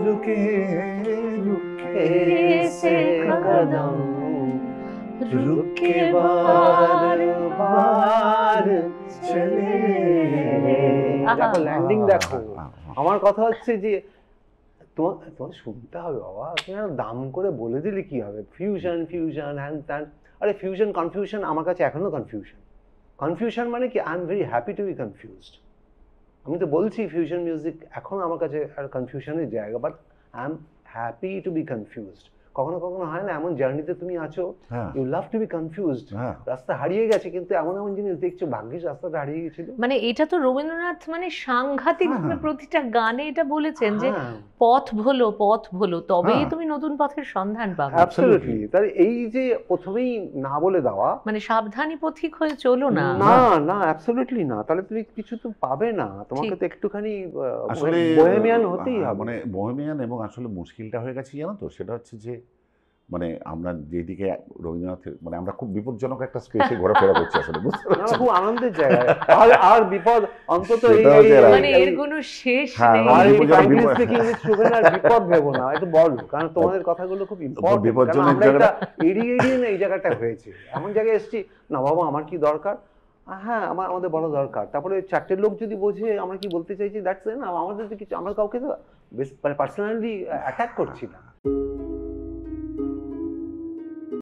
रुके रुके से कदम रुक के बार बार चले। দেখো ল্যান্ডিং দেখো। আমার কথা হচ্ছে যে তোমার শুনতে হবে বাবা, তুমি দাম করে বলে দিলে কি হবে? ফিউশন ফিউশন হ্যান ত্যান। আরে ফিউশন কনফিউশন আমার কাছে এখনো কনফিউশন। কনফিউশন মানে কি, I am very happy to be confused. আমি তো বলছি ফিউশন মিউজিক এখন আমার কাছে আর কনফিউশনের জায়গা, but I am happy to be confused. কখনো কখনো হয় না এমন জার্নিতে তুমি আছো, you love to be confused, রাস্তা হারিয়ে গেছে কিন্তু এমন এমন জিনিস দেখছো, ভাগ্যিস রাস্তাটা হারিয়ে গেছিল। মানে এটা তো রবীন্দ্রনাথ মানে সাংঘাতিক প্রতিটা গানে এটা বলেছেন যে পথ ভোলো তবেই তুমি নতুন পথের সন্ধান পাবে। অ্যাবসলিউটলি। তার এই যে প্রথমেই না বলে দেওয়া, মানে সাবধানী পথিক হয়ে চলো না, না না অ্যাবসলিউটলি না, তাহলে তুমি কিছু তো পাবে না, তোমাকে তো একটুখানি আসলে বোহেমিয়ান হতেই হবে। মানে বোহেমিয়ান। এবং আসলে মুশকিলটা হয়ে গেছে জানো তো, সেটা হচ্ছে যে মানে আমরা যেদিকে রবীন্দ্রনাথের মানে আমরা খুব বিপজ্জনক একটা স্পেসে ঘোরাফেরা করছি আসলে, বুঝতে পারছি? খুব আনন্দের জায়গা। আর বিপদ অন্তত মানে এর কোনো শেষ নেই। আর বিপদ ভেবো না, একটু বলো, কারণ তোমাদের কথাগুলো খুব ইম্পর্টেন্ট। এড়িয়ে না এই জায়গাটা হয়েছে, এমন জায়গায় এসেছি না বাবা আমার কি দরকার, হ্যাঁ আমাদের বড় দরকার। তারপরে চারটে লোক যদি বোঝে আমরা কি বলতে চাইছি, দ্যাটস না, আমাদের তো কিছু, আমরা কাউকে তো পার্সোনালি অ্যাটাক করছি না।